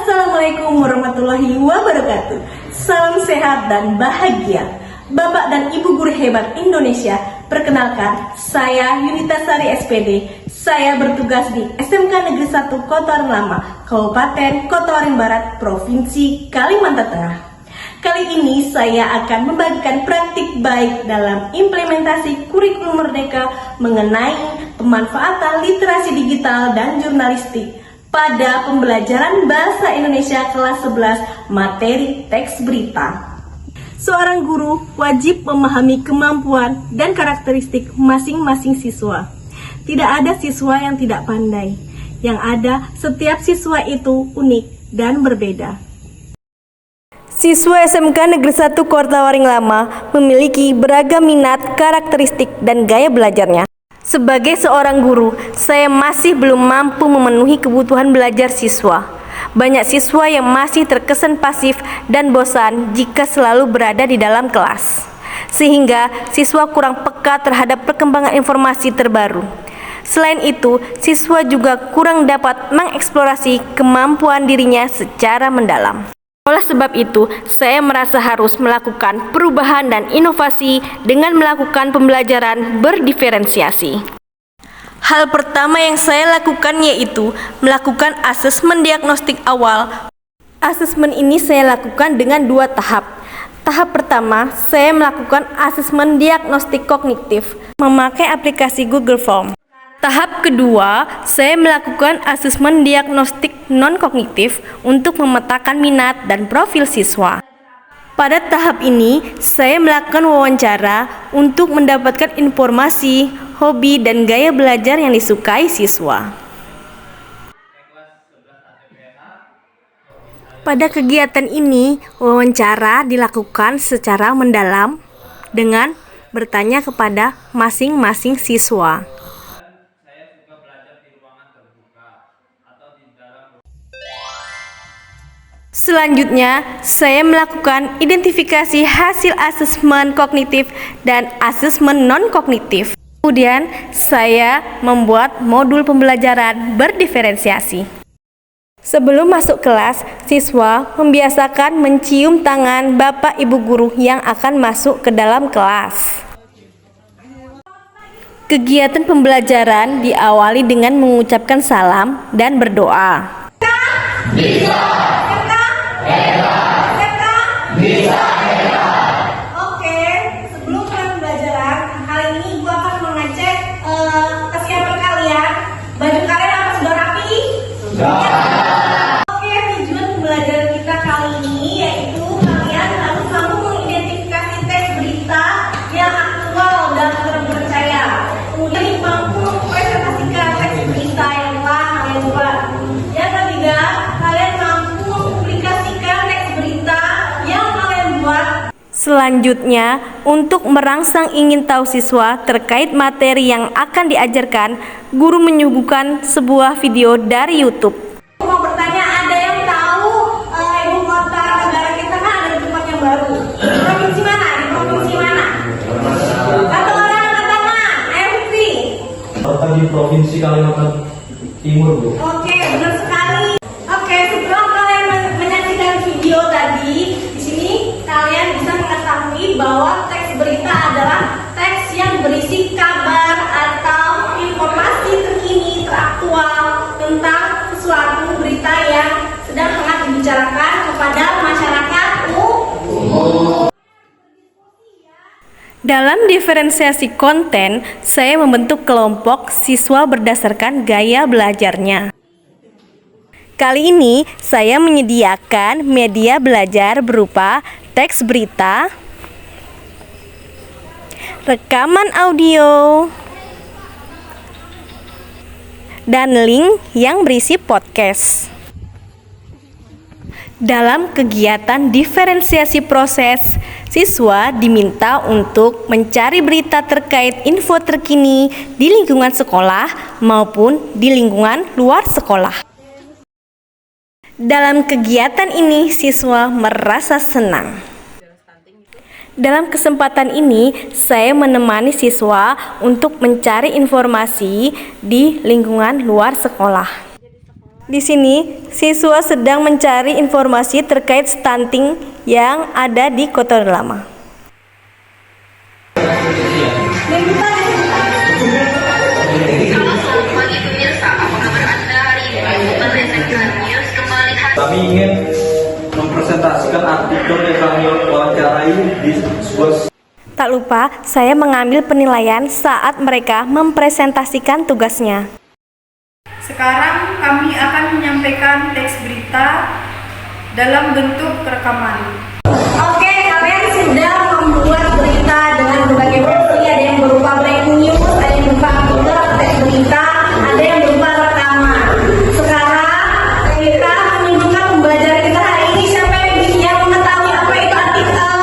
Assalamualaikum warahmatullahi wabarakatuh. Salam sehat dan bahagia. Bapak dan Ibu guru hebat Indonesia, perkenalkan, saya Yunita Sari SPD. Saya bertugas di SMK Negeri 1 Kota Waring Lama, Kabupaten Kota Waring Barat, Provinsi Kalimantan Tengah. Kali ini saya akan membagikan praktik baik dalam implementasi kurikulum merdeka mengenai pemanfaatan literasi digital dan jurnalistik pada pembelajaran Bahasa Indonesia kelas 11 materi teks berita. Seorang guru wajib memahami kemampuan dan karakteristik masing-masing siswa. Tidak ada siswa yang tidak pandai. Yang ada, setiap siswa itu unik dan berbeda. Siswa SMK Negeri 1 Kota Waring Lama memiliki beragam minat, karakteristik, dan gaya belajarnya. Sebagai seorang guru, saya masih belum mampu memenuhi kebutuhan belajar siswa. Banyak siswa yang masih terkesan pasif dan bosan jika selalu berada di dalam kelas, sehingga siswa kurang peka terhadap perkembangan informasi terbaru. Selain itu, siswa juga kurang dapat mengeksplorasi kemampuan dirinya secara mendalam. Oleh sebab itu, saya merasa harus melakukan perubahan dan inovasi dengan melakukan pembelajaran berdiferensiasi. Hal pertama yang saya lakukan yaitu melakukan asesmen diagnostik awal. Asesmen ini saya lakukan dengan 2 tahap. Tahap pertama, saya melakukan asesmen diagnostik kognitif memakai aplikasi Google Form. Tahap kedua, saya melakukan asesmen diagnostik non-kognitif untuk memetakan minat dan profil siswa. Pada tahap ini, saya melakukan wawancara untuk mendapatkan informasi, hobi, dan gaya belajar yang disukai siswa. Pada kegiatan ini, wawancara dilakukan secara mendalam dengan bertanya kepada masing-masing siswa. Selanjutnya, saya melakukan identifikasi hasil asesmen kognitif dan asesmen non-kognitif. Kemudian, saya membuat modul pembelajaran berdiferensiasi. Sebelum masuk kelas, siswa membiasakan mencium tangan Bapak Ibu guru yang akan masuk ke dalam kelas. Kegiatan pembelajaran diawali dengan mengucapkan salam dan berdoa. Bisa. Oke, sebelum kalian pembelajaran, kali ini gua akan mengecek kesiapan kalian. Baju kalian apa sudah rapi? Sudah. Oke, tujuan pembelajaran kita kali ini yaitu kalian harus mampu mengidentifikasi teks berita yang aktual dan terpercaya. Kemudian mampu mempresentasikan teks berita yang telah kalian buat. Yang ketiga, kalian mampu mempublikasikan teks berita yang kalian buat. Selanjutnya, untuk merangsang ingin tahu siswa terkait materi yang akan diajarkan, guru menyuguhkan sebuah video dari YouTube. Mau bertanya, ada yang tahu ibu kota negara kita kan ada di tempat yang baru? Provinsi mana? Di provinsi mana? Satu orang angkat tangan. Ayo Fikri. Di Provinsi Kalimantan Timur, Bu. Oke, benar sekali. Oke, sebelum kalian menyaksikan video tadi, di sini kalian bisa mengetahui bahwa teks berita adalah teks yang berisi kabar atau informasi terkini, teraktual tentang sesuatu berita yang sedang hangat dibicarakan kepada masyarakat umum. Dalam diferensiasi konten, saya membentuk kelompok siswa berdasarkan gaya belajarnya. Kali ini, saya menyediakan media belajar berupa teks berita, rekaman audio, dan link yang berisi podcast. Dalam kegiatan diferensiasi proses, siswa diminta untuk mencari berita terkait info terkini di lingkungan sekolah maupun di lingkungan luar sekolah. Dalam kegiatan ini, siswa merasa senang. Dalam kesempatan ini, saya menemani siswa untuk mencari informasi di lingkungan luar sekolah. Di sini, siswa sedang mencari informasi terkait stunting yang ada di Kota Waringin Lama. Halo, selamat pagi pemirsa. Apa kabar Anda hari ini? Liputan SMK News kembali hadir. Kami ingin mempresentasikan artikel yang kami wawancarai di sebuah. Tak lupa, saya mengambil penilaian saat mereka mempresentasikan tugasnya. Sekarang kami akan menyampaikan teks berita dalam bentuk rekaman. Oke, kalian sudah membuat berita dengan berbagai versi. Ada yang berupa breaking news, ada yang berupa artikel, teks berita, ada yang berupa rekaman. Sekarang kita menunjukkan pembelajaran kita hari ini. Siapa yang mengetahui apa itu artikel?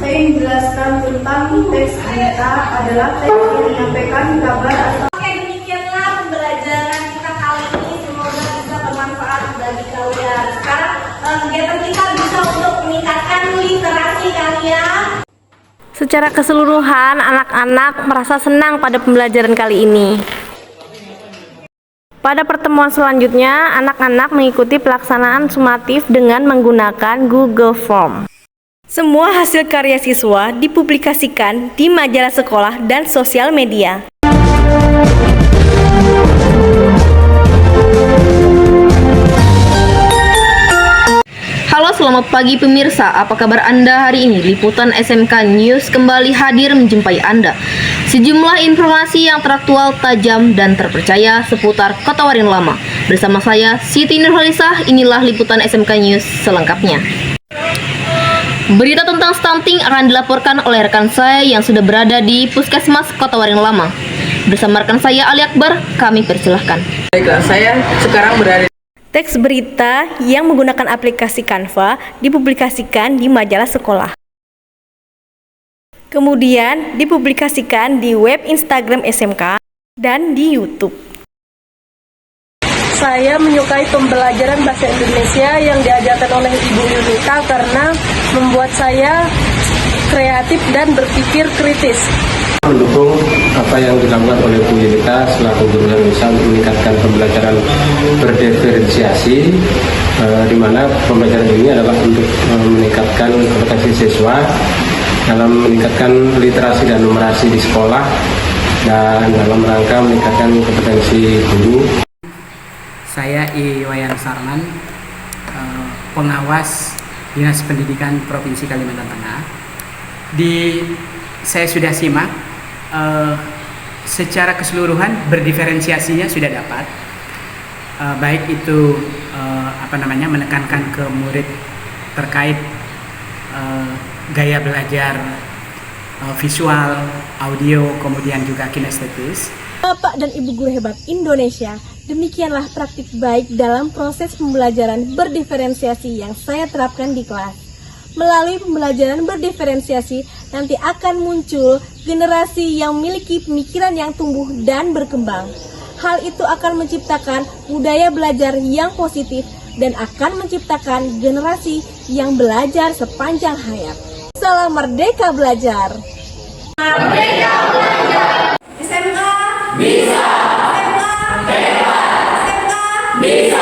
Saya ingin menjelaskan tentang teks berita adalah teks yang menyampaikan kabar atau Oke, demikianlah pembelajaran kita kali ini. Semoga bisa bermanfaat bagi kalian. Sekarang kegiatan kita bisa untuk meningkatkan literasi kalian. Secara keseluruhan, anak-anak merasa senang pada pembelajaran kali ini. Pada pertemuan selanjutnya, anak-anak mengikuti pelaksanaan sumatif dengan menggunakan Google Form. Semua hasil karya siswa dipublikasikan di majalah sekolah dan sosial media. Halo, selamat pagi pemirsa. Apa kabar Anda hari ini? Liputan SMK News kembali hadir menjumpai Anda. Sejumlah informasi yang teraktual, tajam, dan terpercaya seputar Kota Waringin Lama. Bersama saya, Siti Nurhalisah, inilah Liputan SMK News selengkapnya. Berita tentang stunting akan dilaporkan oleh rekan saya yang sudah berada di Puskesmas Kota Waringin Lama. Bersama rekan saya Ali Akbar, kami persilahkan. Baiklah, saya sekarang berada. Teks berita yang menggunakan aplikasi Canva dipublikasikan di majalah sekolah. Kemudian dipublikasikan di web Instagram SMK dan di YouTube. Saya menyukai pembelajaran bahasa Indonesia yang diajarkan oleh Ibu Yunita karena membuat saya kreatif dan berpikir kritis. Mendukung apa yang dilakukan oleh Bu Yunita selaku guru yang bisa meningkatkan pembelajaran berdiferensiasi, di mana pembelajaran ini adalah untuk meningkatkan kompetensi siswa dalam meningkatkan literasi dan numerasi di sekolah dan dalam rangka meningkatkan kompetensi guru. Saya Iwayan Sarman, pengawas Dinas Pendidikan Provinsi Kalimantan Tengah. Saya sudah simak, secara keseluruhan berdiferensiasinya sudah dapat, baik itu menekankan ke murid terkait gaya belajar visual, audio, kemudian juga kinestetis. Bapak dan Ibu guru hebat Indonesia, demikianlah praktik baik dalam proses pembelajaran berdiferensiasi yang saya terapkan di kelas. Melalui pembelajaran berdiferensiasi, nanti akan muncul generasi yang memiliki pemikiran yang tumbuh dan berkembang. Hal itu akan menciptakan budaya belajar yang positif dan akan menciptakan generasi yang belajar sepanjang hayat. Salam Merdeka Belajar! Merdeka Belajar! SMK bisa! SMK hebat! SMK bisa!